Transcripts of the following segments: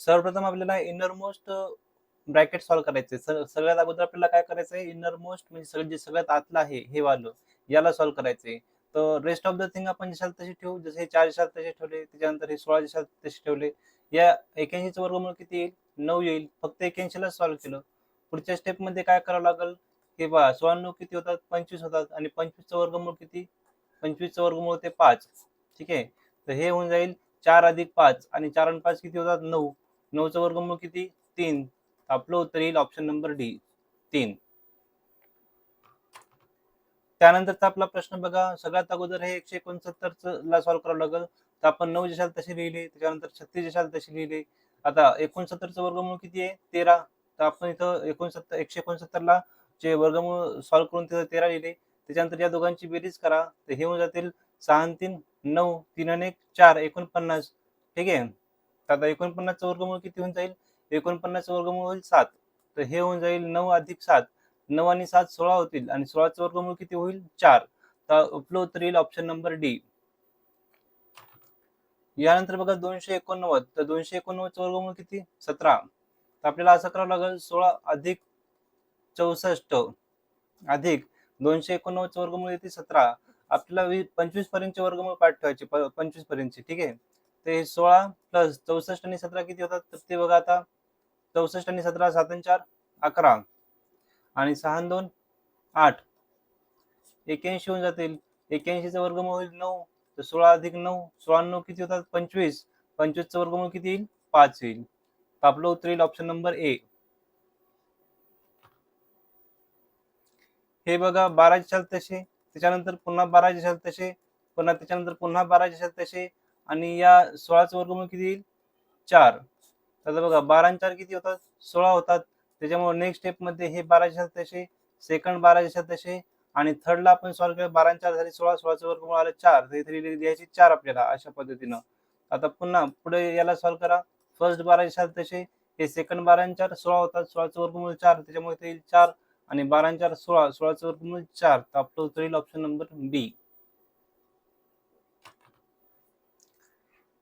सर्वप्रथम आपल्याला innermost bracket solve करायचे. सगळ्यात अगोदर आपल्याला काय करायचं आहे, इनरमोस्ट म्हणजे जे सगळ्यात आतलं आहे हे वालं, याला सॉल्व्ह करायचंय. तर रेस्ट ऑफ द थिंग आपण जशाल तशी ठेवू. जसे हे 4 जशाल तसे ठेवले, त्याच्यानंतर हे 16 जशाल तसे ठेवले. या 81चं वर्गमूळ किती येईल? 9 येईल. फक्त 81ला सॉल्व्ह केलं. पुढच्या स्टेपमध्ये काय करावं लागेल? हे पहा, 96 किती होतात? 25 होतात. आणि 25चं वर्गमूळ किती? 25चं वर्गमूळ ते 5. ठीक आहे. तर हे होऊन जाईल 4 अधिक 5 आणि 4 आणि 5 किती होतात? 9. 9चं वर्गमूळ किती? 3. आपलं उत्तर येईल ऑप्शन नंबर डी, 3. त्यानंतरचा आपला प्रश्न बघा. सगळ्यात अगोदर हे 169 ला सॉल्व्ह करावं लागेल. तर आपण 9 जशाल तशी लिहिले, त्याच्यानंतर 36 जशाल तशी लिहिले. आता 69चं वर्गमूळ किती आहे? 13. तर आपण इथं 169 ला जे वर्गमूळ सॉल्व्ह करून तिथं 13 लिहिले. त्याच्यानंतर या दोघांची बेरीज करा. तर हे होऊन जातील 6 आणि 3 9, 3 आणि 1 4, 49. ठीक आहे. तर आता 49चं वर्गमूळ किती होऊन जाईल? 49चं वर्गमूळ होईल 7. तर हे होऊन जाईल 9 अधिक 7. 9 आणि 7 16 होतील आणि 16चं वर्गमूळ किती होईल? 4. तर आपलं उत्तर येईल ऑप्शन नंबर डी. यानंतर बघा 289. तर 289चं वर्गमूळ किती? 17. तर आपल्याला असं करावं लागेल 16 अधिक 64 अधिक 289चं वर्गमूळ येते 17. आपल्याला 25 पर्यंतचे वर्गमूळ पाठ ठेवायचे, 25 पर्यंतचे. ठीक आहे. ते 16 प्लस 64 आणि 17 किती होतात? तर ते बघा आता 64 आणि 17 7 आणि 4 11 आणि 6 आणि 2 8. 81 होऊन जातील. 81चं वर्गमूळ होईल 9. तर 16 अधिक 9 16 आणि 9 किती होतात? 25. 25चं वर्गमूळ किती येईल? 5 येईल. तर आपलं उत्तर येईल ऑप्शन नंबर ए. हे बघा 12 जशाल तसे, त्याच्यानंतर पुन्हा 12 जशाल तसे, पुन्हा त्याच्यानंतर पुन्हा 12 जशाल तसे आणि या 16चं वर्गमूळ किती येईल? 4. आता बघा 12 आणि 4 किती होतात? 16 होतात. त्याच्यामुळे नेक्स्ट स्टेपमध्ये हे 12 जशाल तसे, सेकंड 12 जशाल तसे आणि थर्डला आपण सॉल्व्ह केलं. 12 आणि 4 झाले 16, 16चं वर्गमूळ आलं 4. तर इथे लिहायचे 4 आपल्याला अशा पद्धतीनं. आता पुन्हा पुढे याला सॉल्व्ह करा. फर्स्ट 12 जशाल तसे, हे सेकंड 12 आणि 4 16 होतात. 16चं वर्गमूळ 4, त्याच्यामुळे ते येईल 4 आणि 12 आणि 4 16, 16चं वर्गमूळ 4. तर आपलं उत्तर येईल ऑप्शन नंबर बी.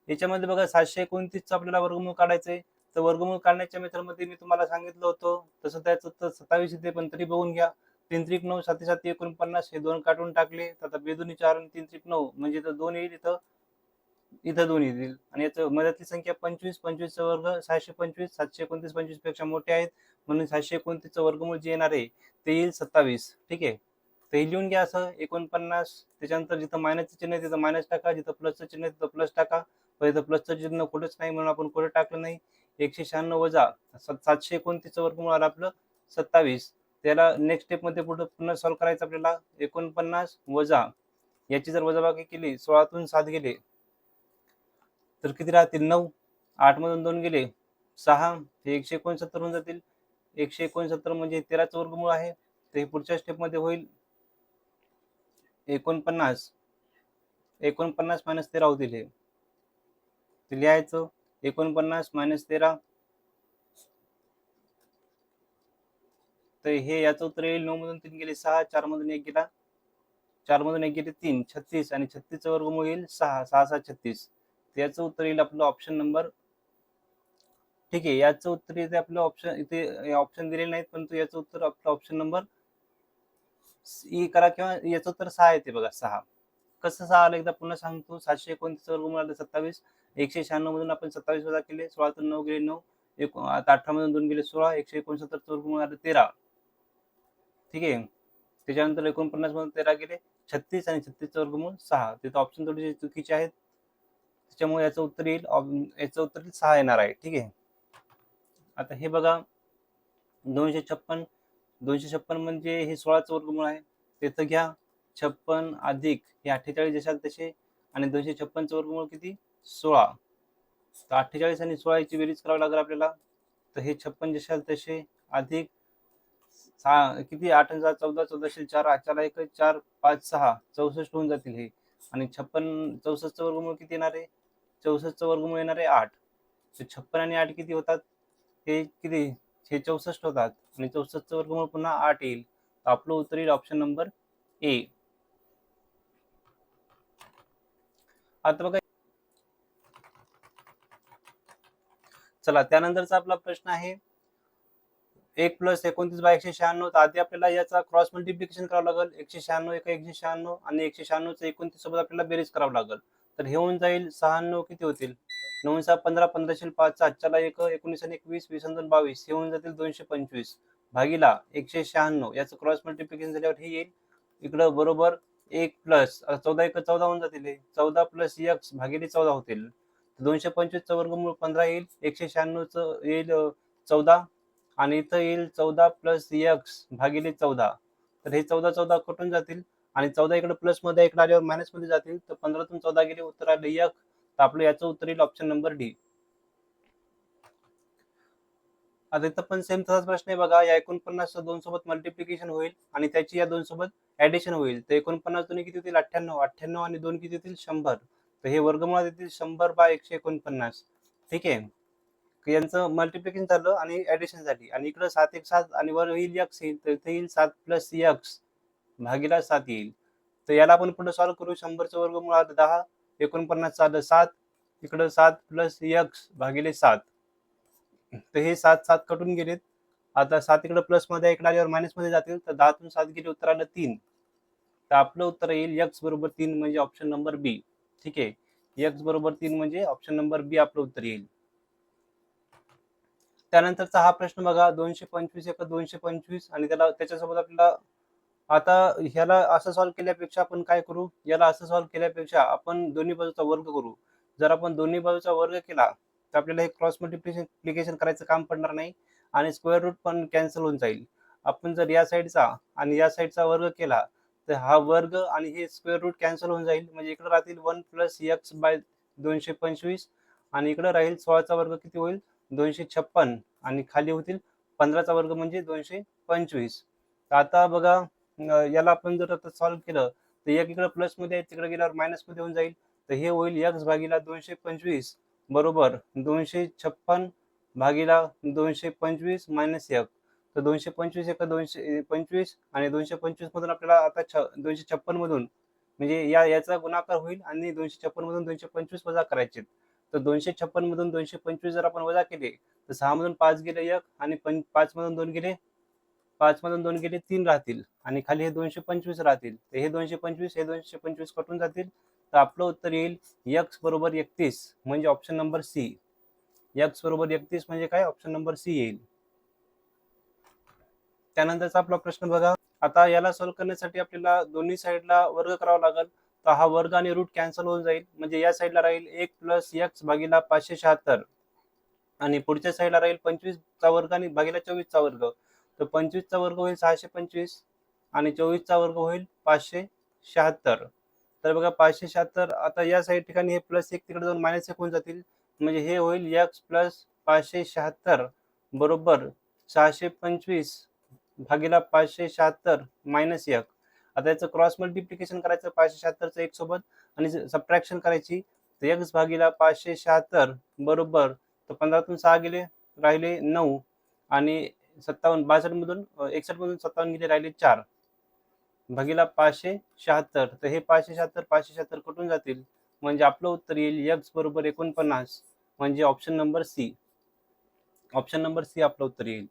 याच्यामध्ये बघा 729चं आपल्याला वर्गमूळ काढायचंय. तर वर्गमूळ काढण्याच्या मेथडमध्ये मी तुम्हाला सांगितलं होतं तसं त्याचं उत्तर 27 येते, पण तरी बघून घ्या. 3 त्रिक 9, 7 7 49, हे 2 काढून टाकले. तर आता बेदोनी 4 आणि 3 त्रिक 9 म्हणजे इथं 2 येईल, इथं इथं 2 येतील आणि याचं मध्यातली संख्या 25. 25चा वर्ग 625. 729 25 पेक्षा मोठे आहेत, म्हणून 729चं वर्गमूळ जे येणार आहे ते येईल 27. ठीक आहे. तर हे लिहून घ्या असं 49. त्याच्यानंतर जिथं मायनसचं चिन्ह आहे तिथं मायनस टाका, जिथं प्लसचं चिन्ह आहे तिथं प्लस टाका. पण इथं प्लसचं चिन्ह कुठेच नाही म्हणून आपण कुठे टाकलं नाही. 196 वजा 729चं वर्गमूळ आलं आपलं 27. त्याला नेक्स्ट स्टेपमध्ये पुढे पुन्हा सॉल्व्ह करायचं आपल्याला. 49 वजा याची जर वजाबाकी केली, 16तून 7 गेले तर किती राहतील? 9. 8 मधून 2 गेले 6. हे 169 होऊन जातील. 169 म्हणजे 13चं वर्गमूळ आहे. तर हे पुढच्या स्टेपमध्ये होईल 49. 49 मायनस 13 होतील हे. ते लिहायचं 49 मायनस 13. तर हे याचं उत्तर येईल 9 मधून 3 गेले 6, 4 मधून 1 गेला 4 मधून 1 गेले 3, 36 आणि 36चं वर्गमूळ येईल 6. 6 6 36. याचं उत्तर येईल आपलं ऑप्शन नंबर. ठीक आहे. याचं उत्तर इथे आपलं ऑप्शन, इथे ऑप्शन दिलेले नाहीत, परंतु याचं उत्तर आपलं ऑप्शन नंबर ई करा किंवा याचं उत्तर 6 येते बघा 6. कसं 6 आलं एकदा पुन्हा सांगतो. 729 वर्गमूळ आलं 27. 196 मधून आपण 27 वजा केले. 16तून 9 गेले 9. आता 18 मधून 2 गेले 16. 169 वर्गमूळ आलं 13. ठीक आहे. त्याच्यानंतर 49 मधून 13 गेले 36 आणि 36चं वर्गमूळ 6. तिथं ऑप्शन थोडेसे चुकीचे आहेत, त्याच्यामुळे याचं उत्तर येईल, याचं उत्तर 6 येणार आहे. ठीक आहे. आता हे बघा 256. 256 म्हणजे हे 16चं वर्गमूळ आहे. तिथं घ्या 56 अधिक हे 48 जशाल तसे आणि 256चं वर्गमूळ किती? 16. तर 48 आणि 16 ची बेरीज करावी लागेल आपल्याला. तर हे 56 जशाल तसे अधिक किती 8 आणि 7 14, 14 4, 4 1 4 5 6 64 होऊन जातील हे. आणि 56 64चं वर्गमूळ किती येणार आहे? 64चं वर्गमूळ येणार आहे 8. तर 56 आणि 8 किती होतात? हे किती? हे 64 होतात आणि 64चं वर्गमूळ पुन्हा 8 येईल. तर आपलं उत्तर येईल ऑप्शन नंबर ए. आता बघा चला त्यानंतरचा आपला प्रश्न आहे 1 + 29 / 196. तर आधी आपल्याला याचा क्रॉस मल्टिप्लिकेशन करावं लागेल. 196 एका 196 आणि 196 चं 29 सोबत आपल्याला बेरीज करावं लागेल. तर हे होऊन जाईल 96 किती होतील 9 6 15 15 5 7 चला 1 19 आणि 21 20 आणि 22 हे होऊन जातील 225 भागीला 196 याचं क्रॉस मल्टिप्लिकेशन झाल्यावर हे येईल इकडं बरोबर 1 प्लस 14 1 14 होऊन जातील हे 14 + x भागिले 14 होतील. 225 चं वर्गमूळ 15 येईल 196 चं येईल 14 आणि इथं येईल 14 + x भागिले 14. तर हे 14 14 कटून जातील आणि 14 इकडे प्लस मध्ये इकडे आल्यावर मायनस मध्ये जातील. तर 15 तून 14 गेले उत्तर आले 1. तर आपलं याचं उत्तर येईल ऑप्शन नंबर डी. आता इथं पण सेम तसाच प्रश्न आहे बघा. या 49 2 सोबत मल्टिप्लिकेशन होईल आणि त्याची या 2 सोबत ऍडिशन होईल. तर 49 दोन्ही किती होतील 98 98 आणि 2 किती होतील 100. तर हे वर्गमूळात येतील 100/149. ठीक आहे. यांचं मल्टिप्लिकेशन झालं आणि ऍडिशन झाली आणि इकडे 7 1 7 आणि वर येईल x येईल तर इथे येईल 7 + x भागीला 7 येईल. तर याला आपण पुढे सॉल्व्ह करू 100 चं वर्गमूळ आलं 10 49 आलं 7 इकडे 7 + x भागिले 7. तर हे 7 7 कटून गेलेत. आता 7 इकडे प्लस मध्ये इकडे आल्यावर मायनस मध्ये जातील तर 10 तून 7 गेले उत्तर आलं 3. तर आपलं उत्तर येईल x बरोबर 3 म्हणजे ऑप्शन नंबर बी. ठीक आहे. x बरोबर 3 म्हणजे ऑप्शन नंबर बी आपलं उत्तर येईल. त्यानंतरचा हा प्रश्न बघा 225 एका 225 आणि त्याच्यासोबत आपल्याला आता ह्याला असं सॉल्व्ह केल्यापेक्षा आपण काय करू याला असं सॉल्व्ह केल्यापेक्षा आपण दोन्ही बाजूचा वर्ग करू. जर आपण दोन्ही बाजूचा वर्ग केला तर आपल्याला हे क्रॉस मल्टिप्लिकेशन करायचं काम पडणार नाही आणि स्क्वेअर रूट पण कॅन्सल होऊन जाईल. आपण जर या साईडचा आणि या साईडचा वर्ग केला तर हा वर्ग आणि हे स्क्वेअर रूट कॅन्सल होऊन जाईल म्हणजे इकडे राहतील 1 + x/225 आणि इकडे राहील 16 चा वर्ग किती होईल 256 आणि खाली होतील 15 चा वर्ग म्हणजे 225. आता बघा याला आपण जर आता सॉल्व्ह केलं तर एक इकडे प्लस मध्ये आहे तिकडे गेल्यावर मायनस मध्ये होऊन जाईल. तर हे होईल x भागीला 225 बरोबर 256 भागीला 225 - 1. तर 225 एका 225 आणि 225 मधून आपल्याला आता 256 मधून म्हणजे याचा गुणाकार होईल आणि 256 मधून 225 वजा करायचे. तर 256 मधून 225 जर आपण वजा केले तर 6 मधून 5 गेले 1 आणि 5 मधून 2 गेले 5 मधून 2 गेले 3 राहतील आणि खाली हे 225 राहतील. तर हे 225 हे 225 कटून जातील. तर आपलं उत्तर येईल x बरोबर 31 म्हणजे ऑप्शन नंबर सी. x बरोबर 31 म्हणजे काय ऑप्शन नंबर सी येईल. त्यानंतरचा आपला प्रश्न बघा. आता याला सॉल्व्ह करण्यासाठी आपल्याला दोन्ही साईडला वर्ग करावा लागेल. तर हा वर्ग आणि रूट कॅन्सल होऊन जाईल म्हणजे या साईडला राहील 1 + x भागीला 576 आणि पुढच्या साईडला राहील 25 चा वर्ग आणि भागीला 24 चा वर्ग. तर 25 चा वर्ग होईल 625 आणि 24 चा वर्ग होईल 576. तर बघा 576 आता या साईड ठिकाणी हे +1 तिकडे जाऊन -1 होऊन जातील म्हणजे हे होईल x + 576 बरोबर 625 भागीला 576 - 1. आता याचं क्रॉस मल्टिप्लिकेशन करायचं 576 चं 1 सोबत आणि सबट्रॅक्शन करायची. तर x भागीला 576 बरोबर तर 15 तून 6 गेले राहिले 9 आणि 57 62 मधून 61 मधून 57 गेले राहिले 4 भागीला 576. तर हे 576 576 कटून जातील म्हणजे आपलं उत्तर येईल x बरोबर 49 म्हणजे option number C. Option number C आपलं उत्तर येईल.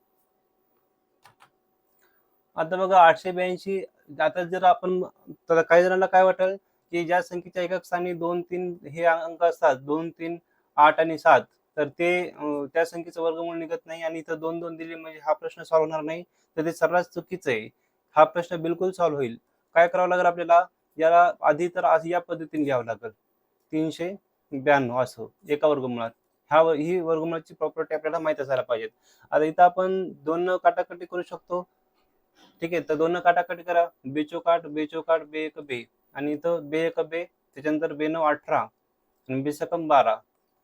आता बघा 882 आता जर आपण काही जणांना काय वाटेल की ज्या संख्येच्या एकक स्थानी 2 3 हे अंक असतात 2 3 8 आणि 7 तर ते त्या संख्येचं वर्गमूळ निघत नाही आणि इथं 2 2 दिले म्हणजे हा प्रश्न सॉल्व्ह होणार नाही. तर ते सर्रास चुकीचं आहे. हा प्रश्न बिलकुल सॉल्व्ह होईल. काय करावं लागेल आपल्याला याला आधी तर या पद्धतीने घ्यावं लागेल 392 असं एका वर्गमुळात. ही वर्गमुळाची प्रॉपर्टी आपल्याला माहित असायला पाहिजे. आता इथं आपण 2 काटाकाटी करू शकतो. ठीक आहे. तर 2 काटाकाटी करा. बेचोकाट बेचोकाट बे एक बे आणि इथं बे एक बे त्याच्यानंतर 2 9 18 आणि बेसकम 12.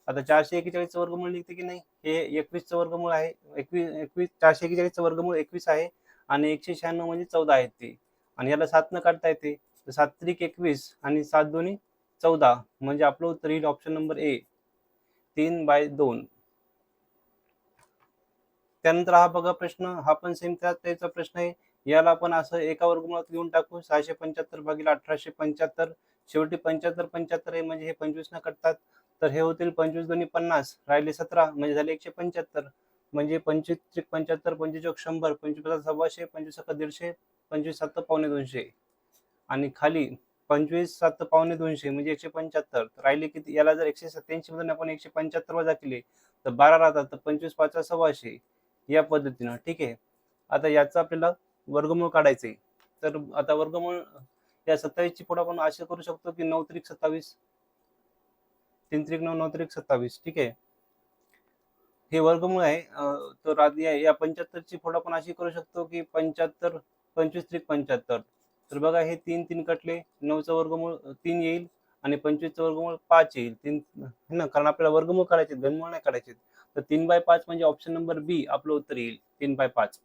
आता 441 चं वर्गमूळ निघते की नाही हे 21 चं वर्गमूळ आहे 21 441 चं वर्गमूळ 21 आहे आणि 196 म्हणजे 14 आहेत ते आणि याला 7 न काढता येते तर 7 त्रिक 21 आणि 7 दोन्ही 14 म्हणजे आपलं उत्तर येईल ऑप्शन नंबर ए 3/2. त्यानंतर हा बघा प्रश्न हा पण सेम त्याचा प्रश्न आहे. याला आपण असं एका वर्गमुळात लिहून टाकू 675 भागीला 1875 शेवटी 75 75 आहे म्हणजे हे 25 न कटतात तर हे होतील 25 दोन्ही 50, राहिले 17 म्हणजे झाले 175. म्हणजे 25 त्रिक 75, 25 चौक 100, 25 सव्वाशे, 25 सत्ता 150, 25 7 पावणे 200 आणि खाली 25 7 पावणे 200 म्हणजे 175. राहिले किती? याला जर 187 मधून आपण 175 वजा केले तर 12 राहतात. तर 25 5 सव्वाशे या पद्धतीनं. ठीक आहे. आता याचा आपल्याला वर्गमूळ काढायचे. तर आता वर्गमूळ या 27 ची पुढे आपण असे करू शकतो की 9 त्रिक 27, 3 त्रिक 9, 9 त्रिक 27. ठीक आहे. हे वर्गमूळ आहे. तर या 75 ची पुढे आपण अशी करू शकतो की 75 25 त्रिक 75. तर बघा हे 3 3 कटले, 9चं वर्गमूळ 3 येईल आणि 25चं वर्गमूळ 5 येईल. 3 है ना, कारण आपल्याला वर्गमूळ काढायचे, घनमूळ नाही काढायचे. तर 3/5 म्हणजे ऑप्शन नंबर बी आपलं उत्तर येईल, 3/5.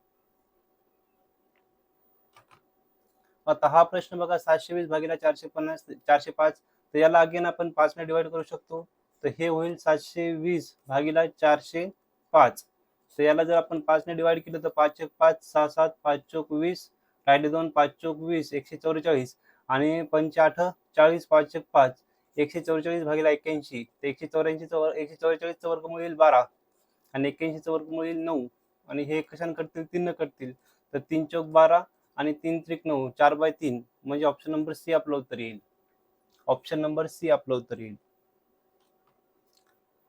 आता हा प्रश्न बघा, 720 भागिले 450 405. तर याला अगेन आपण 5 ने डिवाइड करू शकतो. तर हे होईल 720 भागिले 405. तर याला जर आपण 5 ने डिवाइड केलं तर 5 1 5 6 7 5 चौक 20, राहिले 2 5 चौक 20, 144 आणि 5 8 40, 5 1 5, 144 भागिले 81. तर 144चं वर्गमूळ येईल 12 आणि 81चं वर्गमूळ येईल 9 आणि हे कशाने कटतील? 3 न कटतील. तर 3 चौक 12 आणि 3 त्रिक 9, 4/3 म्हणजे ऑप्शन नंबर सी आपलं उत्तर येईल. ऑप्शन नंबर सी आपलं उत्तर येईल.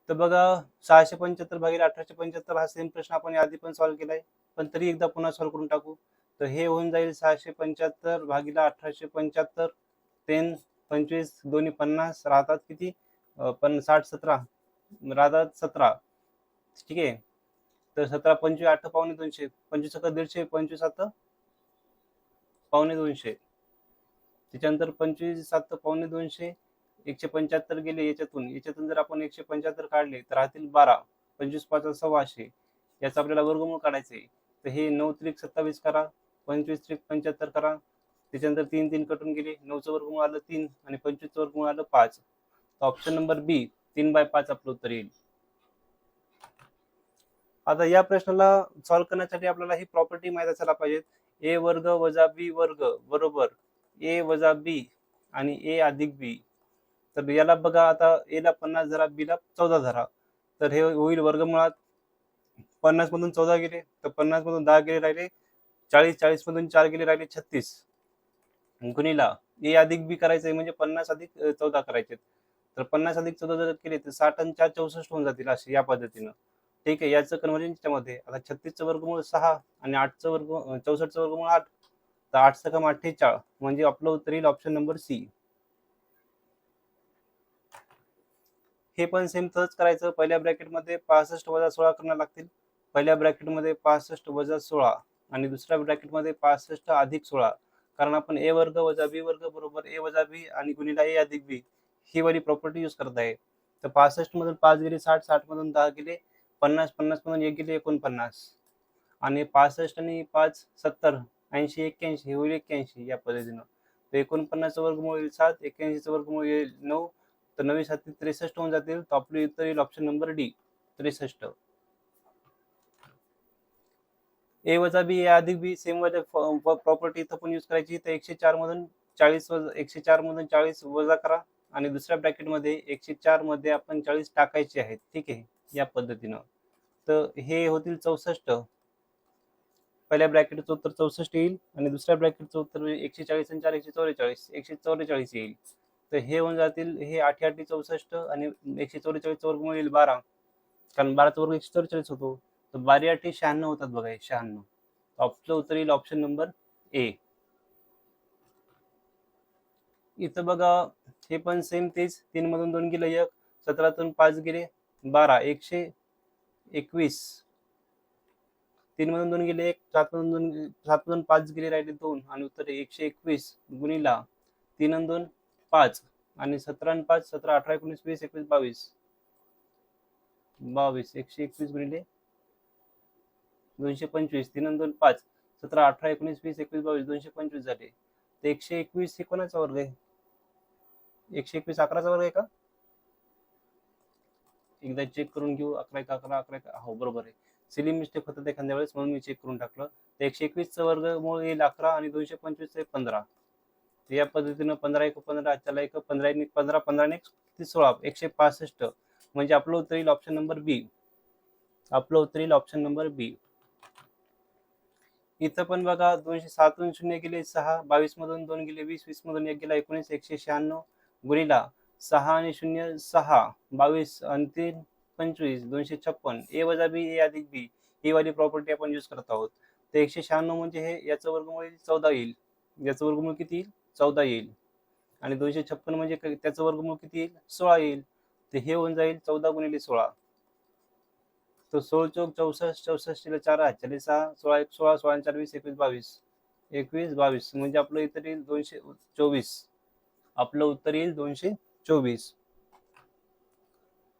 तर बघा 675 भागिले 1875 हा सेम प्रश्न आपण आधी पण सॉल्व्ह केलाय, पण तरी एकदा पुन्हा सॉल्व्ह करून टाकू. तर हे होऊन जाईल 675 भागिले 1875, 10 25 दोन्ही 50 राहतात किती? 60 17 राहतात 17. ठीक आहे. तर 17 25 8 पावणे 200, 25 150, 25 7 पावणे 200. त्याच्यानंतर 25 7 पावणे 200, 175 गेले याच्यातून जर आपण 175 काढले तर राहतील 12, 25 5 सव्वाशे. याचा आपल्याला वर्गमूळ काढायचं आहे. तर हे 9 त्रिक 27 करा, 25 त्रिक 75 करा, त्याच्यानंतर 3 3 कटून गेले, 9चं वर्गमूळ आलं 3 आणि 25चं वर्गमूळ आलं 5. तर ऑप्शन नंबर बी 3/5 आपलं उत्तर येईल. आता या प्रश्नाला सॉल्व्ह करण्यासाठी आपल्याला ही प्रॉपर्टी माहित असायला पाहिजे. ए वर्ग वजा बी वर्ग बरोबर ए वजा बी आणि ए अधिक बी. तर याला बघा, आता ए ला 50 धरा, बी ला 14 धरा. तर हे होईल वर्गमुळात 50 मधून 14 गेले तर 50 मधून 10 गेले, राहिले 40, 40 मधून 4 गेले, राहिले 36. गुणिला ए अधिक बी करायचंय म्हणजे 50 अधिक 14 करायचे. तर 50 अधिक 14 जर केले तर 60 आणि 4 64 होऊन जातील, असे या पद्धतीनं. ठीक आहे. याचं कन्व्हर्जन याच्यामध्ये आता 36चं वर्गमूळ 6 आणि 8चं वर्ग 64चं वर्गमूळ 8. तर 8 सकम 48 म्हणजे आपलं उत्तर येईल ऑप्शन नंबर सी. हे पण सेम तसंच करायचं. पहिल्या ब्रॅकेटमध्ये 65 वजा 16 करणं लागतील. पहिल्या ब्रॅकेटमध्ये 65 वजा 16 आणि दुसऱ्या ब्रॅकेटमध्ये 65 अधिक 16. कारण आपण ए वर्ग वजा बी वर्ग बरोबर ए वजा बी आणि गुणिला ए अधिक बी ही वाली प्रॉपर्टी यूज करत आहे. तर 65 मधून 5 गेले 60, 60 मधून 10 गेले 50, 50 मधून 1 गेले 49 आणि 65 आणि 5 70, 80 81 हे होईल 81 या पद्धतीनं. तर 49चं वर्गमूळ येईल 7, 81चं वर्गमूळ येईल 9. तर 9 7 63 होऊन जातील. तर आपलं उत्तर येईल ऑप्शन नंबर डी 63. ए वजा बी ए अधिक बी सेम वाले प्रॉपर्टी इथं पण यूज करायची. तर 104 मधून 40 104 मधून 40 वजा करा आणि दुसऱ्या ब्रॅकेटमध्ये 104 मध्ये आपण 40 टाकायचे आहेत. ठीक आहे, या पद्धतीनं. तर हे होतील 64. पहिल्या ब्रॅकेटचं उत्तर 64 येईल आणि दुसऱ्या ब्रॅकेटचं उत्तर 140 आणि 4 144 144 येईल. तर हे होऊन जातील, हे 8 8 64 आणि 144 वर्गमूळ येईल 12, कारण 12चा वर्ग 144 होतो. तर 12 8 96 होतात बघा, 96. आपलं उत्तर येईल ऑप्शन नंबर ए. इथं बघा हे पण सेम तेच. 3 मधून 2 गेले 1, 17तून 5 गेले 12, 121. 3 मधून 2 गेले 1, 7 मधून 5 गेले, राहिले 2 आणि उत्तर 121 गुणिला 3 आणि 2 5 आणि 17 आणि 5 17 18 19 20 21 22 22 121 गुणिले 225 3 आणि 2 5 17 18 19 20 21 22 225 झाले. तर 121 हे कोणाचा वर्ग आहे? 121 11चा वर्ग आहे का? एकदा चेक करून घेऊ. 11 का 11 11 का? हो बरोबर आहे. सिली मिस्टेक होतात एखाद्या वेळेस, म्हणून मी चेक करून टाकलं. तर 121चं वर्गमूळ येईल 11 आणि 225 15. तर या पद्धतीनं 15 एक 15, चला एक 15 एक 15, 15 ने 16, 165. म्हणजे आपलं उत्तर येईल ऑप्शन नंबर बी. आपलं उत्तर येईल ऑप्शन नंबर बी. इथं पण बघा 207 मधून 0 गेले 6, 22 मधून 2 गेले 20, 20 मधून 1 गेला 19, 196 गुणिला 6 आणि 0 6, 22 आणि 3 25, 256. ए वजा बी ए अधिक बी ही वाली प्रॉपर्टी आपण यूज करत आहोत. तर 196 म्हणजे हे याचं वर्गमूळ 14 येईल. याचं वर्गमूळ किती येईल? 14 येईल. आणि 256 म्हणजे त्याचं वर्गमूळ किती येईल? 16 येईल. तर हे होऊन जाईल 14 गुणिले 16. तो 16 चौक 64, 64 4 8 6, 16 1 16, 16 4 20, 21 22, 21 22 म्हणजे आपलं इतर येईल 224. आपलं उत्तर येईल 224.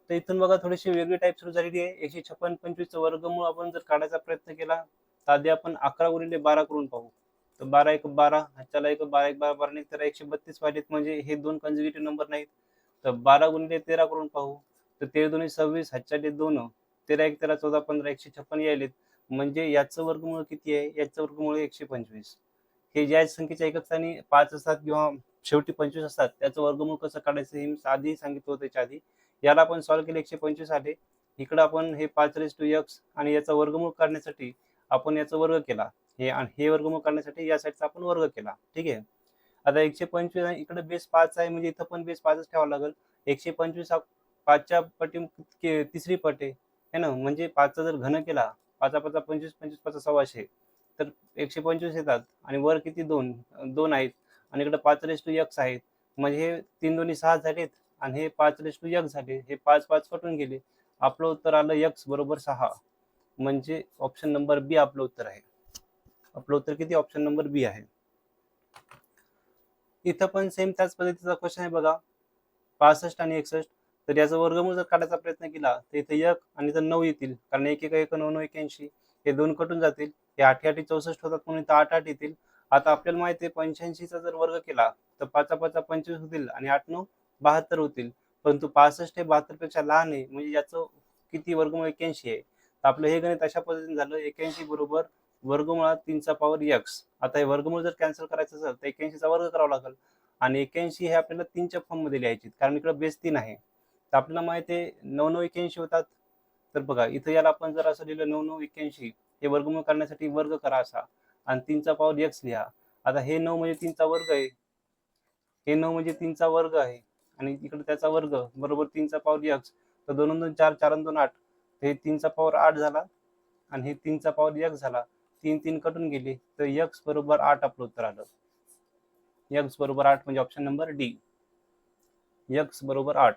तर इथून बघा थोडीशी वेगळी टाईप सुरू झालेली आहे. 156 25 वर्गमूळ आपण जर काढायचा प्रयत्न केला तर आधी आपण 11 गुणिले 12 करून पाहू. तर 12 1 12, चला एक 12 1 12 12 नाही तर 132 पाहिजेत, म्हणजे हे दोन कन्झिक्युटिव्ह नंबर नाहीत. तर 12 गुणिले 13 करून पाहू. तर 13 दुनी 26, 2, 13 1 13 14 15, 156 यायलेत. म्हणजे याचं वर्गमूळ किती आहे? याचं वर्गमूळ 125. हे ज्या संख्येच्या एकक स्थानी 5 असतात किंवा शेवटी 25 असतात त्याचं वर्गमूळ कसं काढायचं हे मी आधी सांगितलं होतं त्याच्या आधी. याला आपण सॉल्व्ह केले 125 आले. इकडं आपण हे 5x आणि याचा वर्गमूळ काढण्यासाठी आपण याचा वर्ग केला. हे वर्गमूळ काढण्यासाठी या साईडचा आपण वर्ग केला. ठीक आहे. आता 125 आहे, इकडे बेस 5 आहे म्हणजे इथं पण बेस 5च ठेवावा लागेल. 125 हा 5च्या पटी तिसरी पट आहे ना, म्हणजे 5चा जर घन केला 5 5 25, 25 5 1600, तर 125 येतात. आणि वर किती 2 आहेत आणि इकडे 5x आहेत. म्हणजे हे 3 दोन्ही 6 झालेत आणि हे 5x झाले. हे 5 5 कटून गेले. आपलं उत्तर आलं x बरोबर 6. म्हणजे ऑप्शन नंबर बी आपलं उत्तर आहे. आपलं उत्तर किती? ऑप्शन नंबर बी आहे. इथं पण सेम त्याच पद्धतीचा क्वेश्चन आहे बघा. 65 आणि 61. तर याचा वर्गमूळ जर काढायचा प्रयत्न केला तर इथे 1 आणि इथं 9 येतील, कारण 1 1 1 9 9 81. हे दोन कटून जातील. हे 8 8 64 होतात म्हणून इथं 8 8 येतील. आता आपल्याला माहिती आहे 85चा जर वर्ग केला तर 5 5 25 होतील आणि 8 9 72 होतील. परंतु 65 हे 72 पेक्षा लहान आहे, म्हणजे याचं किती? वर्गमूळ 81 आहे. तर आपलं हे गणित अशा पद्धतीने झालं. 81 बरोबर वर्गमुळात 3चा पॉवर x. आता हे वर्गमूळ जर कॅन्सल करायचं असेल तर 81चा वर्ग करावा लागेल. आणि 81 हे आपल्याला 3च्या फॉर्म मध्ये लिहायचे, कारण इकडे बेस 3 आहे. तर आपल्याला माहिती आहे 9 9 81 होतात. तर बघा इथं याला आपण जर असं लिहिलं 9 9 81, हे वर्गमूळ करण्यासाठी वर्ग करा असा आणि 3चा पॉवर x लिहा. आता हे 9 म्हणजे 3चा वर्ग आहे. हे 9 म्हणजे 3चा वर्ग आहे आणि इकडे त्याचा वर्ग बरोबर 3चा पॉवर x. तर 2 2 4, 4 2 8, हे 3चा पॉवर 8 झाला आणि हे 3चा पॉवर x झाला. 3 3 कटून गेले तर x बरोबर 8 आपलं उत्तर आलं. x बरोबर 8 म्हणजे ऑप्शन नंबर डी. x बरोबर 8.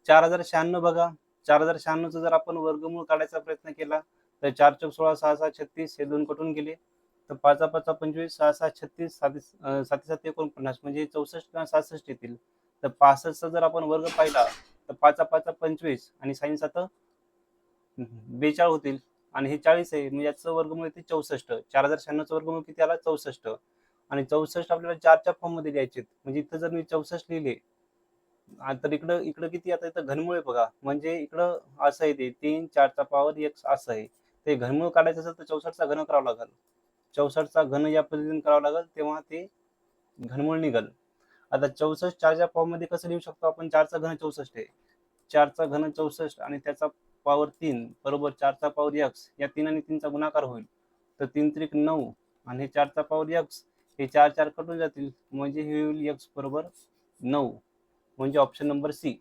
4096 बघा. 4096 जर आपण वर्गमूळ काढायचा प्रयत्न केला तर 4 चौक 16, 6 6 36 हे दोन कटून गेले. तर 5 5 25, 6 6 36, 7 7 49 म्हणजे 64 किंवा 66 येतील. तर 65चा जर आपण वर्ग पाहिला तर 5 5 25 आणि 6 7 42 होतील आणि हे 40 आहे, म्हणजे याचं वर्गमूळ येते 64. 4096चं वर्गमूळ किती आला? 64. आणि 64 आपल्याला 4च्या फॉर्म मध्ये लिहायचे, म्हणजे इथं जर मी 64 लिहिले तर इकडं इकडं किती? आता इथं घनमूळ आहे बघा, म्हणजे इकडं असं आहे ते 3 4चा पॉवर x असं आहे. ते घनमूळ काढायचं असेल तर 64चा घन करावा लागेल. 64चा घन या पद्धतीने करावा लागेल, तेव्हा ते घनमूळ निघल. आता 64 4च्या फॉर्म मध्ये कसं लिहू शकतो आपण? 4चा घन 64 आहे. 4चा घन 64 आणि त्याचा पॉवर 3 बरोबर 4चा पॉवर x. या 3 आणि 3चा गुणाकार होईल. तर 3 त्रिक 9 आणि 4चा पॉवर x. हे 4 4 कटून जातील, म्हणजे हे होईल x बरोबर 9. म्हणजे ऑप्शन नंबर सी.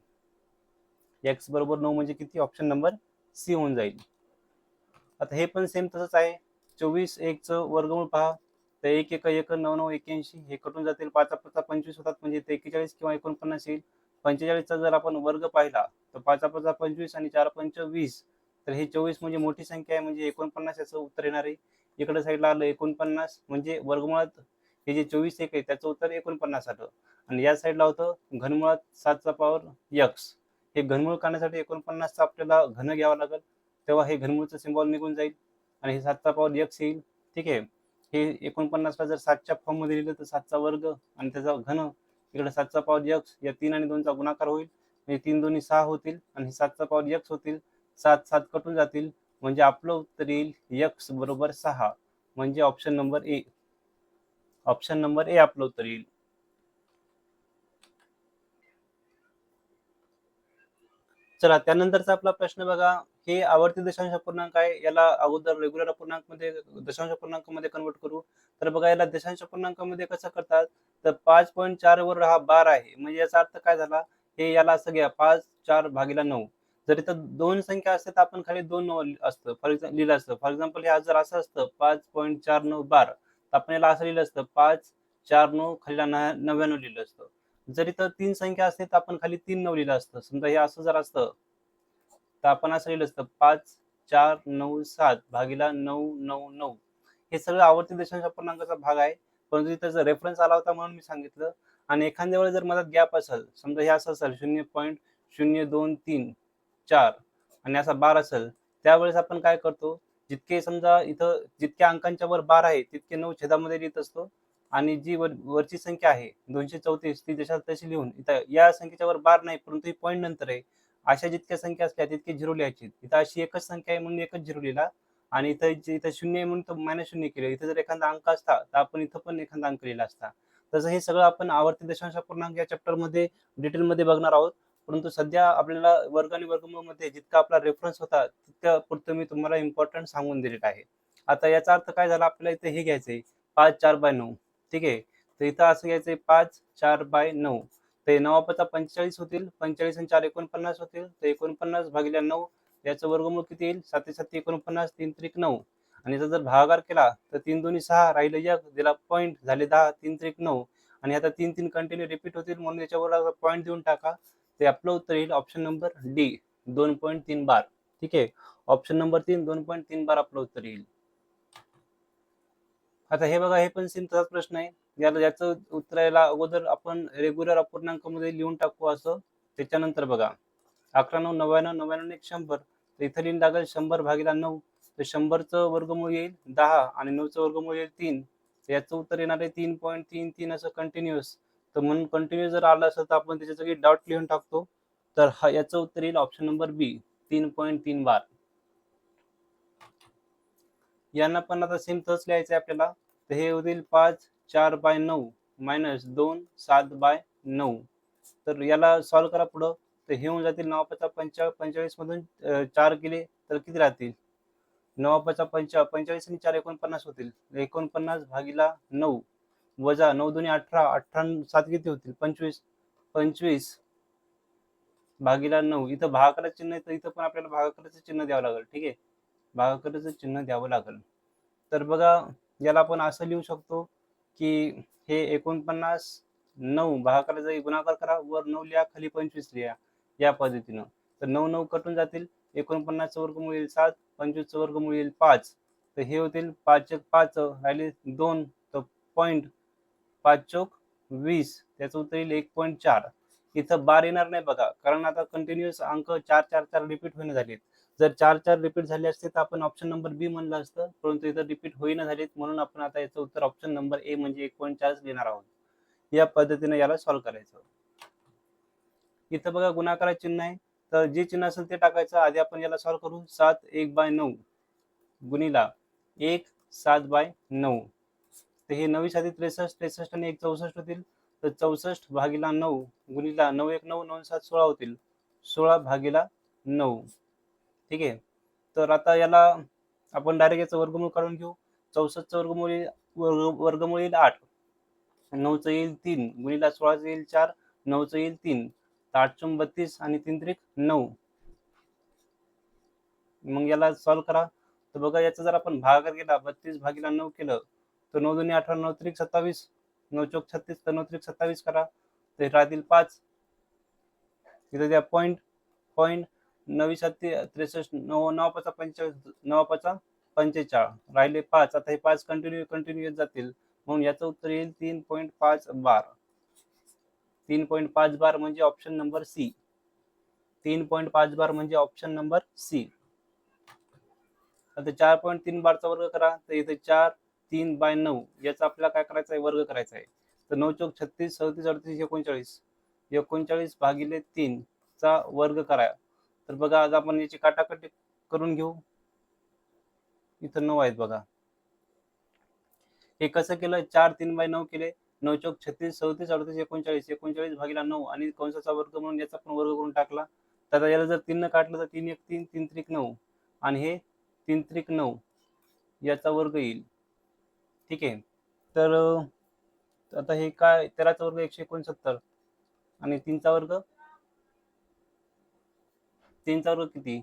x बरोबर 9 म्हणजे किती? ऑप्शन नंबर सी होऊन जाईल. आता हे पण सेम तसंच आहे. 24 1 चं वर्गमूळ पहा. तर 1 1 1 9 9 81 हे कटून जातील. 5 5 25 होतात, म्हणजे 41 किंवा 49 येईल. 45चा जर आपण वर्ग पाहिला तर 5 5 25 आणि 4 5 20. तर हे 24 म्हणजे मोठी संख्या आहे, म्हणजे 49 याचं उत्तर येणार आहे. इकडे साईडला आलं 49, म्हणजे वर्गमुळात हे जे 24 एक आहे त्याचं उत्तर 49 आलं. आणि या साईडला होतं घनमुळात 7चा पॉवर x. हे घनमूळ काढण्यासाठी 49चा आपल्याला घन घ्यावा लागेल, तेव्हा हे घनमूळचं सिम्बॉल निघून जाईल आणि हे 7चा पॉवर x येईल. ठीक आहे. हे 49ला जर 7च्या फॉर्म मध्ये लिहिलं तर 7चा वर्ग आणि त्याचा घन, इकडे 7चा पॉवर x. या 3 आणि 2चा गुणाकार होईल, म्हणजे 3 दोन्ही 6 होतील आणि 7चा पॉवर x होतील. 7 7 कटून जातील, म्हणजे आपलं उत्तर येईल x बरोबर 6. म्हणजे option number A. Option number A आपलं उत्तर येईल. चला त्यानंतरचा आपला प्रश्न बघा. हे आवर्ती दशांश अपूर्णांक आहे, याला अगोदर रेग्युलर अपूर्णांक मध्ये दशांश अपूर्णांक मध्ये कन्वर्ट करू. तर बघा याला दशांश अपूर्णांकामध्ये कसं करतात, तर 5.4 वर हा बार आहे, म्हणजे याचा अर्थ काय झाला, हे याला असं घ्या 5/4/9. जर इथं दोन संख्या असते तर आपण खाली 2 असतं फॉर एक्झाम्पल लिहिलं असतं. फॉर एक्झाम्पल हे जर असं असतं 5.49 बार, तर आपण याला असं लिहिलं असतं 549 खाली 99 लिहिलं असतं. जर इथं 3 संख्या असते तर आपण खाली 3 लिहिलं असतं. समजा हे असं जर असतं तर आपण असं लिहिलं असतं 549/999. हे सगळं आवर्ती दशांश अपूर्णांकाचा भाग आहे, परंतु इथं जर रेफरन्स आला होता म्हणून मी सांगितलं. आणि एखाद्या वेळेस जर मधात गॅप असेल, समजा हे असं असेल 0.0234 आणि असा बार असेल, त्यावेळेस आपण काय करतो, जितके समजा इथं जितक्या अंकांच्या वर बार आहे तितके 9 छेदामध्ये लिहित असतो, आणि जी वरची संख्या आहे 234 ती जशा तशी लिहून, इथं या संख्येच्या वर बार नाही परंतु ही पॉईंट नंतर आहे, अशा जितक्या संख्या असल्या तितके झिरो लिहायची. इथं अशी एकच संख्या आहे म्हणून एकच झिरो लिहिला, आणि इथं शून्य आहे म्हणून तो -0 केलं. इथं जर एखादा अंक असता तर आपण इथं पण एखादा अंक लिहिला असता. तसं हे सगळं आपण आवर्ती दशांश अपूर्णांक या चॅप्टर मध्ये डिटेलमध्ये बघणार आहोत. परंतु सध्या आपल्याला वर्ग आणि वर्गमूळ मध्ये जितका आपला रेफरन्स होता तितक्या पुरतं मी तुम्हाला इम्पॉर्टंट सांगून दिलेलं आहे. आता याचा अर्थ काय झाला, आपल्याला इथे हे घ्यायचंय 5/4/9. ठीक आहे, तर इथं असं घ्यायचंय 5/4/9. ते 9×45 होतील, 45 आणि 4 49 होतील, तर 49/9 याचं वर्गमूळ किती येईल, 7 7 49, 3 त्रिक 9. आणि याचा जर भागाकार केला तर 3 2 6 राहिलं 1, दिला पॉईंट झाले 10, 3 त्रिक 9. आणि आता 3 3 कंटिन्यू रिपीट होतील म्हणून याच्यावर पॉईंट देऊन टाका. ते आपलं उत्तर येईल ऑप्शन नंबर डी, 2.3 बार. ठीक आहे, ऑप्शन नंबर 3 2.3 बार आपलं उत्तर येईल. आता हे बघा, हे पण सेम तसाच प्रश्न आहे. याचं उत्तर यायला अगोदर आपण रेग्युलर अपूर्णांकामध्ये लिहून टाकू असं. त्याच्यानंतर बघा 11 9 99 99 1 100, तर इथं लिहिलं लागेल 100/9. तर 100चं वर्गमूळ येईल 10 आणि 9चं वर्गमूळ येईल 3. तर याचं उत्तर येणार आहे 3.33 असं कंटिन्युअस. तर म्हणून कंटिन्युअस जर आलं असेल तर आपण त्याच्या जागी डॉट लिहून टाकतो. तर हा याचं उत्तर येईल ऑप्शन नंबर बी, 3.3 बार. यांना पण आता सेम तसंच लिहायचं आहे आपल्याला. तर हे होतील 5/4/9 मायनस 2 7/9. तर याला सॉल्व्ह करा पुढं. तर हे होऊन जातील 9×5 = 45 मधून 4 गेले तर किती राहतील, 9×5 = 45 आणि 4 49 होतील. 49/9 वजा 9 2 18, 18 7 किती होतील 25. 25/9. इथं भागाकाराचं चिन्ह आहे तर इथं पण आपल्याला भागाकाराचं चिन्ह द्यावं लागेल. ठीक आहे, भागाकाराचं चिन्ह द्यावं लागेल. तर बघा याला आपण असं लिहू शकतो की हे 49 भागाकाराचा गुणाकार करा, वर 9 लिहा खाली 25 लिहा, या पद्धतीनं. तर 9 9 कटून जातील, 49चं वर्गमूळ येईल 7, 25चं वर्गमूळ येईल 5. तर हे होतील 5 1 5 राहिले 2, तर पॉईंट 5 चौक 20, त्याचं उत्तर येईल 1.4. इथं बार येणार नाही बघा, कारण आता कंटिन्युअस अंक 4 4 4 रिपीट होईना झालेत. जर 4 4 रिपीट झाले असते तर आपण ऑप्शन नंबर बी म्हणलं असतं, परंतु इथं रिपीट होईना झालेत म्हणून आपण आता याचं उत्तर ऑप्शन नंबर ए म्हणजे 1.4 लिहिणार आहोत. या पद्धतीने याला सॉल्व्ह करायचं. इथं बघा गुणाकाराचे चिन्ह आहे, तर जे चिन्ह असेल ते टाकायचं. आधी आपण याला सॉल्व्ह करू. 7 1/9 गुणिला 1 7/9. तर हे 9 7 63, 63 आणि 1 64 होतील. तर 64/9 गुणिला 9 1 9 9 7 16 होतील, 16/9. ठीक आहे, तर आता याला आपण डायरेक्ट याचं वर्गमूळ काढून घेऊ. 64चं वर्गमूळ येईल 8, 9चं येईल 3 गुणिला 16चं येईल 4, 9चं येईल 3. तर 8 चौक 32 आणि 3 त्रिक 9. मग याला सॉल्व्ह करा. तर बघा याचा जर आपण भागाकार केला 32/9 केलं तर 9 2 18, 9 त्रिक 27, 9 चौक 36, तर 9 त्रिक 27 करा, तर राहतील 5. इथं द्या पॉईंट पॉईंट 9 7 63, 9 9 5 45, 9 5 45 राहिले 5. आता हे 5 कंटिन्यू येत जातील म्हणून याचं उत्तर येईल 3.5 बार. 3.5 बार म्हणजे ऑप्शन नंबर सी. 3.5 बार म्हणजे ऑप्शन नंबर सी. आता 4.3 बारचा वर्ग करा, तर इथे 4 3/9 याचा आपल्याला काय करायचं आहे, वर्ग करायचा आहे. तर 9 चौक 36, 37 38 39, 39/3 चा वर्ग करा. तर बघा आज आपण याची काटाकाटी करून घेऊ. इथं 9 आहेत बघा, हे कसं केलं, 4 3/9 केले, 9 चौक 36, 37, 38, 39, 39 भागिले 9 आणि कंसाचा वर्ग म्हणून याचा पण वर्ग करून टाकला. तर आता याला जर 3 न काटलं तर 3 1 3, 3 त्रिक 9 आणि हे 3 त्रिक 9 याचा वर्ग येईल. ठीक आहे. तर आता हे काय, 13चा वर्ग 169 आणि 3चा वर्ग, 3चा वर्ग किती,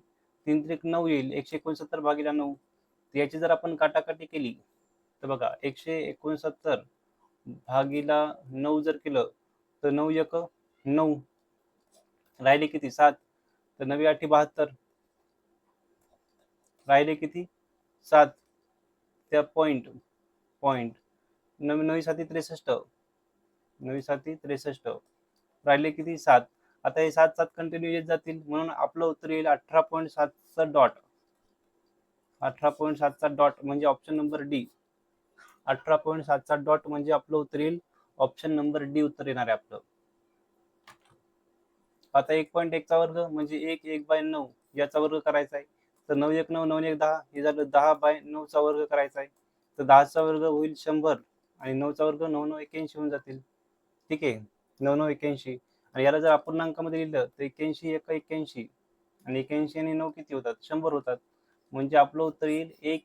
3 त्रिक 9 येईल, 169 भागिले 9. याची जर आपण काटाकाटी केली तर बघा, 169 भागिला 9 जर केलं तर 9 1 9, राहिले किती 7, तर 9 8 72, राहिले किती 7, त्या पॉइंट 9 9 7 63, 9 7 63, राहिले किती 7. आता हे 7 7 कंटिन्यू येत जातील, म्हणून आपलं उत्तर येईल 18.7चा डॉट. 18.7चा डॉट म्हणजे ऑप्शन नंबर डी. 18.7चा डॉट म्हणजे आपलं उत्तर येईल ऑप्शन नंबर डी उत्तर येणार आहे आपलं. आता 1.1चा वर्ग म्हणजे 1 1/9 याचा वर्ग करायचा आहे. तर 9 1 9 9 1 10, हे झालं 10/9चा वर्ग करायचा आहे. तर 10चा वर्ग होईल 100 आणि 9चा वर्ग 9 9 81 होऊन जातील. ठीक आहे, 9 9 81 आणि याला जर अपूर्णांकामध्ये लिहिलं तर 81 1 81 आणि 81 आणि 9 किती होतात, 100 होतात. म्हणजे आपलं उत्तर येईल 1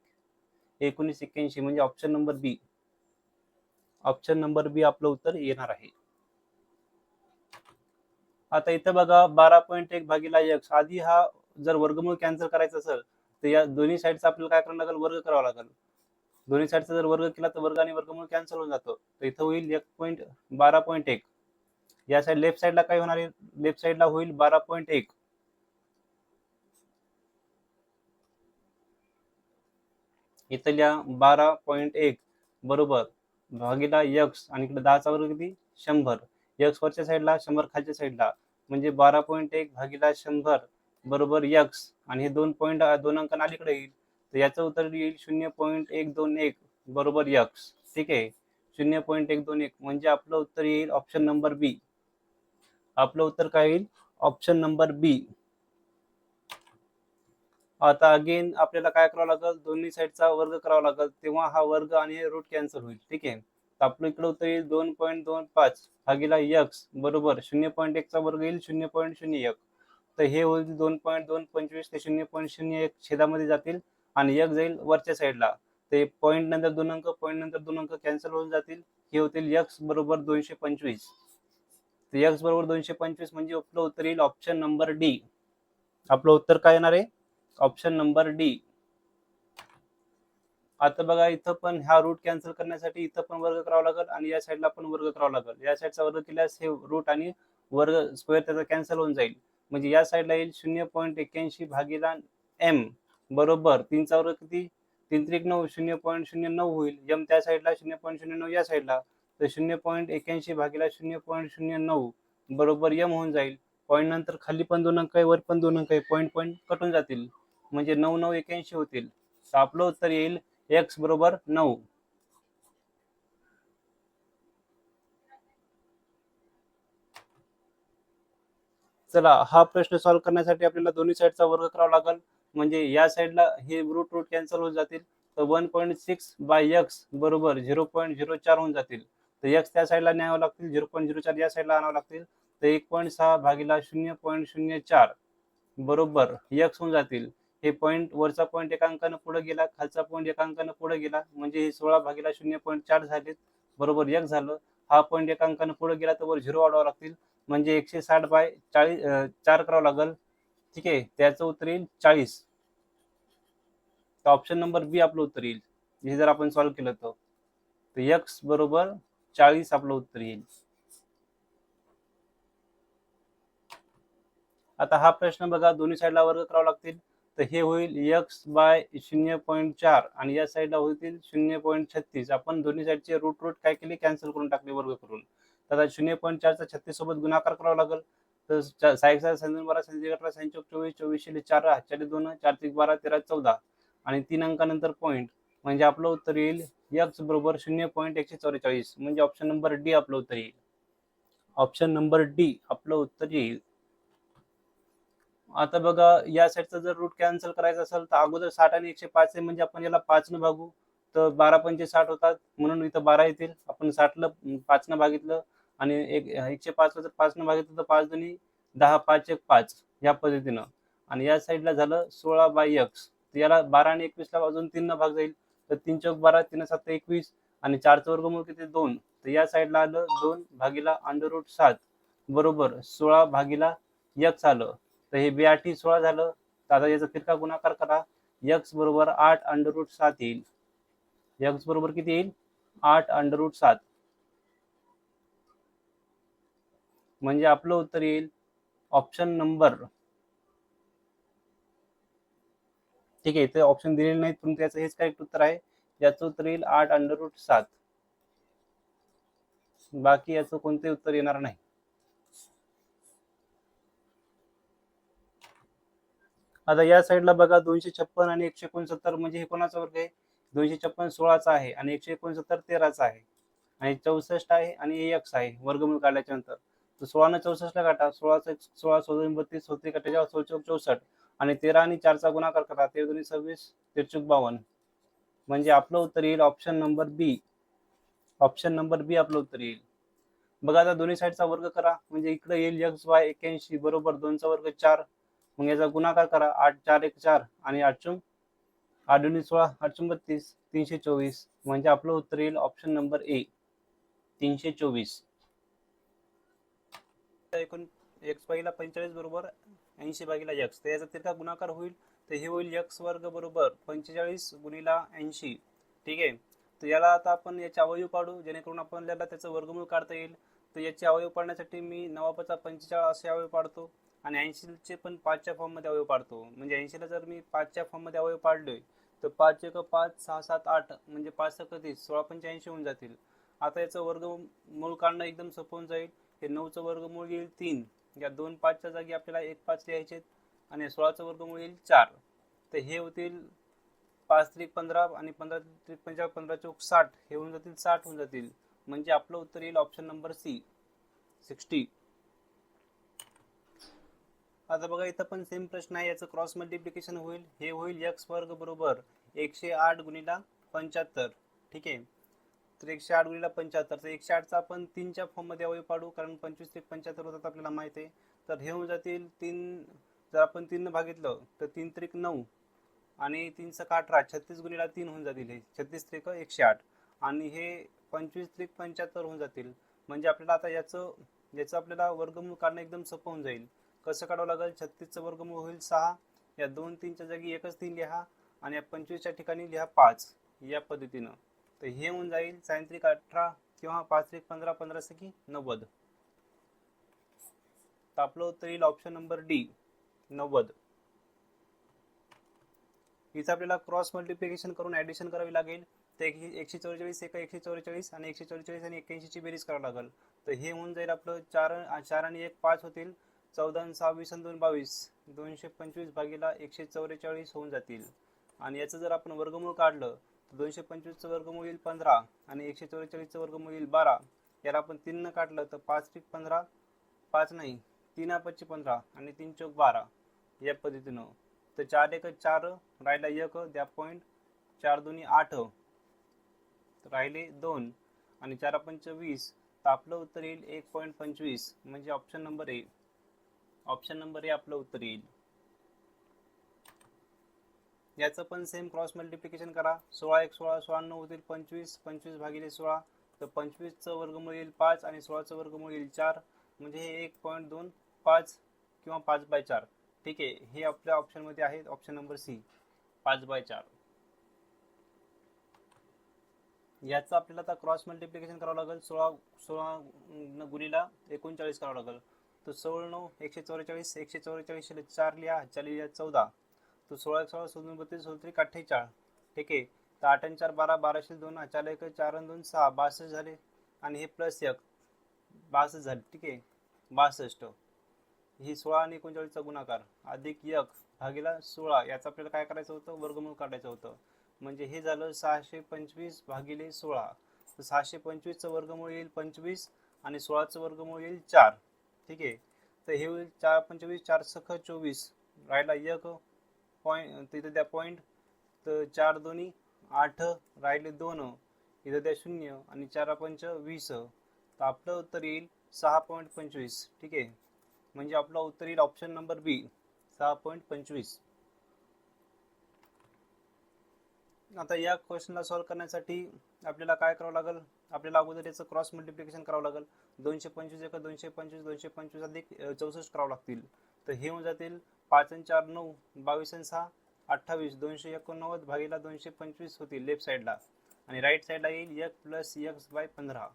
19 81 म्हणजे ऑप्शन नंबर बी. ऑप्शन नंबर बी आपलं उत्तर येणार आहे. आता इथं बघा 12.1 भागिला x, आधी हा जर वर्गमूळ कॅन्सल करायचा असेल तर या दोन्ही साईडचा आपल्याला काय करावं लागेल, वर्ग करावा लागेल. दोन्ही साईडचा जर वर्ग केला तर वर्ग आणि वर्गमूळ कॅन्सल होऊन जातो. तर इथं होईल 12.1. या साईड लेफ्ट साईडला काय होणार आहे, लेफ्ट साईडला होईल 12.1. इथल्या 12.1 बरोबर भागिला x आणि इकडे 10चा वर्ग किती 100, x वरच्या साईडला 100 खालच्या साईडला, म्हणजे 12.1 भागिला 100 बरोबर x आणि हे 2 अंकांना अलीकडे येईल. तर याचं उत्तर येईल 0.121 बरोबर x. ठीक आहे, 0.121 म्हणजे आपलं उत्तर येईल ऑप्शन नंबर बी. आपलं उत्तर काय येईल, ऑप्शन नंबर बी. आता अगेन आपल्याला काय करावं लागेल, दोन्ही साईडचा वर्ग करावा लागेल, तेव्हा हा वर्ग आणि रूट कॅन्सल होईल. ठीक आहे, तर आपलं इकडे उत्तर येईल 2.25 भागिला x बरोबर 0.1चा वर्ग येईल 0.01. तर हे होईल 2.225 ते 0.01 छेदामध्ये जातील आणि x जाईल वरच्या साईडला. ते पॉईंट नंतर 2 अंक, पॉईंट नंतर 2 अंक कॅन्सल होऊन जातील. हे होतील x बरोबर 225. तर x बरोबर 225 म्हणजे आपलं उत्तर येईल ऑप्शन नंबर डी. आपलं उत्तर काय येणार आहे, ऑप्शन नंबर डी. आता बघा इथं पण हा रूट कॅन्सल करण्यासाठी इथं पण वर्ग करावा लागेल आणि या साईडला पण वर्ग करावा लागेल. या साईडचा वर्ग केल्यास हे रूट आणि वर्ग स्क्वेअर त्याचा कॅन्सल होऊन जाईल. म्हणजे या साईडला येईल 0.81 भागिला m बरोबर 3चा वर्ग किती 3 त्रिक 9, 0.09 होईल. m त्या साईडला 0.09 या साईडला, तर 0.81 भागिला 0.09 बरोबर m होऊन जाईल. पॉईंट नंतर खाली पण 2 अंक आहे, वर पण 2 अंक आहे, पॉईंट पॉईंट कटून जातील म्हणजे 9 9 81 होतील. तर आपलं उत्तर येईल x बरोबर 9. चला, हा प्रश्न सॉल्व्ह करण्यासाठी आपल्याला दोन्ही साईडचा वर्ग करावा लागेल. म्हणजे या साईडला हे रूट रूट कॅन्सल होऊन जातील. तर 1.6/x बरोबर 0.04 होऊन जातील. तर x त्या साईडला न्यावं लागतील, 0.04 या साईडला आणावं लागतील. तर 1.6 भागिला 0.04 बरोबर x होऊन जातील. हे पॉईंट, वरचा पॉईंट एका अंकानं पुढे गेला, खालचा पॉईंट एका अंकानं पुढे गेला, म्हणजे हे 16 भागिला 0.4 झाले बरोबर x झालं. हा पॉईंट एका अंकानं पुढे गेला तर वर 0 वाढवावं लागतील, म्हणजे 160/40 4 करावं लागेल. ठीक आहे, त्याचं उत्तर येईल 40. तर ऑप्शन नंबर बी आपलं उत्तर येईल. हे जर आपण सॉल्व्ह केलं तर x बरोबर 40 आपलं उत्तर येईल. आता हा प्रश्न बघा, दोन्ही साईडला वर्ग करावा लागतील. तर हे होईल x/0.4 आणि या साईडला होतील 0.36. आपण दोन्ही साईडचे रूट रूट काय केले, कॅन्सल करून टाकले वर्ग करून. तर आता 0.4चा 36 सोबत गुणाकार करावा लागेल. तर 6 6 12 6 18 6 24 24 4 4 2 4 3 12 13 14 आणि 3 अंकानंतर पॉईंट, म्हणजे आपलं उत्तर येईल x बरोबर 0.144 म्हणजे ऑप्शन नंबर डी आपलं उत्तर येईल. ऑप्शन नंबर डी आपलं उत्तर येईल. आता बघा, या साईडचा जर रूट कॅन्सल करायचा असेल तर अगोदर 60 आणि 105 आहे, म्हणजे आपण याला 5 न भागू. तर 12 पंचे 60 होतात, म्हणून इथं 12 येतील. आपण 60ला 5 न भागितलं आणि 105ला जर 5 न भागितलं तर 5 दुनी 10, 5 1 5 या पद्धतीनं. आणि या साईडला झालं 16/x. याला 12 आणि 21ला अजून 3 न भाग जाईल, तर 3 चौक 12, 3 7 21 आणि 4चं वर्गमूळ किती 2. तर या साईडला आलं 2 भागिला √7 बरोबर 16/x आलं. तर हे 82 16 झालं. तर आता याचा तिरका गुणाकार करा. x बरोबर 8 √7 येईल. x बरोबर किती येईल? 8 √7. म्हणजे आपलं उत्तर येईल ऑप्शन नंबर, ठीक आहे, इथे ऑप्शन दिलेले नाहीत, परंतु याचं हेच करेक्ट उत्तर आहे. याचं उत्तर येईल 8 √7. बाकी याचं कोणते उत्तर येणार नाही. आता या साईडला बघा 256 आणि 169 म्हणजे हे कोणाचा वर्ग आहे? 256 16चा आहे आणि 169 13चा आहे आणि 64 आहे आणि x आहे वर्गमूळ काढल्याच्या नंतर. तर 16 ने 64ला काटा, 16 16 16 32 होते काट्याच्या 64 आणि 13 आणि 4चा गुणाकार करा, 13 दुनी 26 13 52. म्हणजे आपलं उत्तर येईल ऑप्शन नंबर बी. ऑप्शन नंबर बी आपलं उत्तर येईल. बघा आता दोन्ही साईडचा वर्ग करा, म्हणजे इकडे येईल x y 81 बरोबर 2चा वर्ग 4. मग याचा गुणाकार करा, 8 4 1 4 आणि 8 दुनी 16 8 32 324. म्हणजे आपलं उत्तर येईल ऑप्शन नंबर ए 324. एकूण x y ला 45 बरोबर 80/x. तर याचा तिरका गुणाकार होईल, तर हे होईल x वर्ग बरोबर 45 गुणिला 80. ठीक आहे. तर याला आता आपण याचे अवयव पाडू, जेणेकरून आपल्याला त्याचं वर्गमूळ काढता येईल. तर याचे अवयव पाडण्यासाठी मी 9 × 45 असे अवयव पाडतो आणि 80चे पण 5च्या फॉर्ममध्ये अवयव पाडतो. म्हणजे 80ला जर मी 5च्या फॉर्ममध्ये अवयव पाडले तर 5 1 5 6 7 8 म्हणजे 5 6 30 16 85 होऊन जातील. आता याचं वर्गमूळ काढणं एकदम सोपं होऊन जाईल. हे 9चं वर्गमूळ येईल 3. या 2 5च्या जागी आपल्याला 1 5 लिहायचे आणि 16चं वर्गमूळ येईल 4. तर हे होतील 5 त्रिक 15 आणि 15 त्रिक 50 15 चौक 60 हे होऊन जातील 60 होऊन जातील. म्हणजे आपलं उत्तर येईल ऑप्शन नंबर सी 60. आता बघा इथं पण सेम प्रश्न आहे, याचं क्रॉस मल्टिप्लिकेशन होईल. हे होईल x वर्ग बरोबर 108 गुणिला 75. ठीक आहे. तर 108 गुणिला 75. तर 108चा आपण 3च्या फॉर्ममध्ये अवयव पाडू, कारण 25 त्रिक 75 होतात आपल्याला माहिती आहे. तर हे होऊन जातील 3, जर आपण 3 न भागितलं तर 3 त्रिक 9 आणि 3 सक 18 36 गुणिला 3 होऊन जातील. हे 36 त्रिक 108 आणि हे 25 त्रिक 75 होऊन जातील. म्हणजे आपल्याला आता याचं आपल्याला वर्गमूळ काढणं एकदम सोपं होऊन जाईल. कसं काढावं लागेल? 36चं वर्गमूळ होईल 6. या 2 3च्या जागी एकच 3 लिहा आणि या 25च्या ठिकाणी लिहा 5 या पद्धतीनं. तर हे होऊन जाईल 6 त्रिक 18 किंवा 5 त्रिक 15 15 सकी 90. तर आपलं उत्तर येईल ऑप्शन नंबर डी 90. इथं आपल्याला क्रॉस मल्टिप्लिकेशन करून ऍडिशन करावी लागेल. तर 144 एका 144 आणि 144 आणि 81 ची बेरीज करावी लागेल. तर हे होऊन जाईल आपलं 4 आणि 1 5 होतील. 14 आणि 6 20 आणि 2 22 225 भागिला 144 होऊन जातील. आणि याचं जर आपण वर्गमूळ काढलं तर 225चं वर्गमूळ येईल 15 आणि 144चं वर्गमूळ येईल 12. याला आपण 3 न काढलं तर 5 त्रिक 15 5 नाही 3 5 15 आणि 3 चौक 12 या पद्धतीनं. तर 4 1 4 राहिला 1 द्या पॉईंट, 4 2 8 राहिले 2 आणि 4 5 20. तर आपलं उत्तर येईल 1.25. म्हणजे option number A. Option number A आपलं उत्तर येईल. याचं पण सेम क्रॉस मल्टिप्लिकेशन करा. 16 1 16 16 9 होतील 25 25 भागिले 16. तर 25चं वर्गमूळ येईल 5 आणि 16चं वर्गमूळ येईल 4. म्हणजे हे 1.25 किंवा 5/4. ठीक आहे. हे आपल्या ऑप्शन मध्ये आहे ऑप्शन नंबर सी 5/4. याचं आपल्याला आता क्रॉस मल्टिप्लिकेशन करावं लागेल. 16 गुणिला 39 करावं लागेल. तर 16 9 144 144 4 लिहा 4 लिहा 14. तो 16 16 16 32 33 48. ठीक आहे. तर 8 आणि 4 12 12 2 4 1 4 आणि 2 6 62 झाले आणि हे प्लस 1 62 झाले. ठीक आहे. 62 ही 16 आणि 39चा गुणाकार अधिक 1 भागिला 16. याचं आपल्याला काय करायचं होतं? वर्गमूळ काढायचं होतं. म्हणजे हे झालं 625 भागिले 16. तर 625चं वर्गमूळ येईल 25 आणि 16चं वर्गमूळ येईल 4. ठीक आहे. तर हे होईल 4 25 4 सख 24 राहिला 1 पॉईंट, तिथे द्या पॉईंट. तर 4 2 8 राहिले 2, इथं द्या 0 आणि 4 पंच 20, तर आपलं उत्तर येईल 6.25. ठीक आहे, म्हणजे आपलं उत्तर येईल ऑप्शन नंबर बी 6.25. आता या क्वेश्चनला सॉल्व्ह करण्यासाठी आपल्याला काय करावं लागेल, आपल्याला अगोदर याचं क्रॉस मल्टिप्लिकेशन करावं लागेल. 225 एका 225, 225 अधिक 64 करावं लागतील. तर हे होऊन जातील 5 आणि 4 9, 22 आणि 6 28, 289 भागीला 225 होतील लेफ्ट साईडला, आणि राईट साईडला येईल 1 प्लस x/15.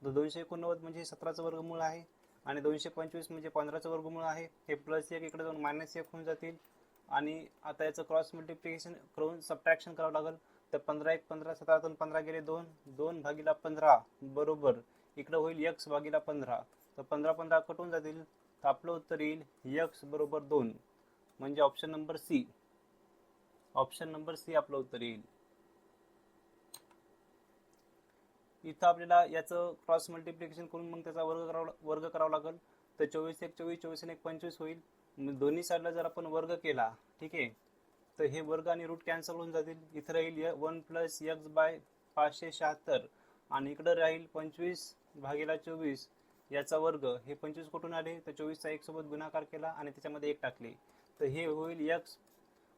तर 289 म्हणजे 17चं वर्गमूळ आहे आणि 225 म्हणजे 15चं वर्गमूळ आहे. हे प्लस 1 इकडे जाऊन मायनस 1 होऊन जातील, आणि आता याचं क्रॉस मल्टिप्लिकेशन करून सबट्रॅक्शन करावं लागेल. तर 15 1 15, 17तून 15 गेले 2, 2 भागीला 15 बरोबर इकडे होईल x भागीला 15. तर 15 15 कटून जातील, तर आपलं उत्तर येईल x बरोबर 2, म्हणजे option number C. Option number C आपलं उत्तर येईल. इथं आपल्याला याचं क्रॉस मल्टिप्लिकेशन करून मग त्याचा वर्ग करावा लागेल. तर 24 1 24, 24 1 25 होईल. दोन्ही साईडला जर आपण वर्ग केला, ठीक आहे, तर हे वर्ग आणि रूट कॅन्सल होऊन जातील. इथं राहील 1 प्लस x/576, आणि इकडं राहील 25 भागीला 24 याचा वर्ग. हे 25 कुठून आले, तर 24चा 1 सोबत गुणाकार केला आणि त्याच्यामध्ये 1 टाकले, तर हे होईल x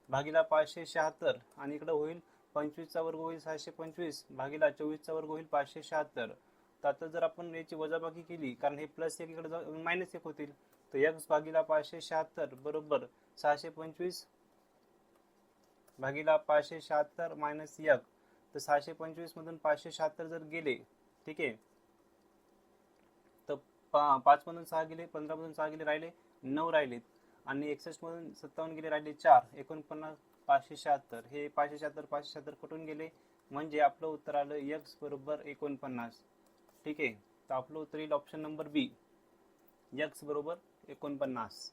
भागीला 576, आणि इकडं होईल 25चा वर्ग होईल 625 भागीला 24चा वर्ग होईल 576. तर आता जर आपण याची वजाबाकी केली, कारण हे प्लस 1 इकडे जाऊन मायनस 1 होतील, तर x भागीला 576 बरोबर 625 भागीला 576 मायनस 1. तर 625 मधून 576 जर गेले, ठीक आहे, तर 5 मधून 6 गेले, 15 मधून 6 गेले, राहिले 9 राहिलेत, आणि 61 मधून 57 गेले, राहिले 4, 49 576. हे 576 576 कटून गेले, म्हणजे आपलं उत्तर आलं x बरोबर 49. ठीक आहे, तर आपलं उत्तर येईल ऑप्शन नंबर बी, x बरोबर 49.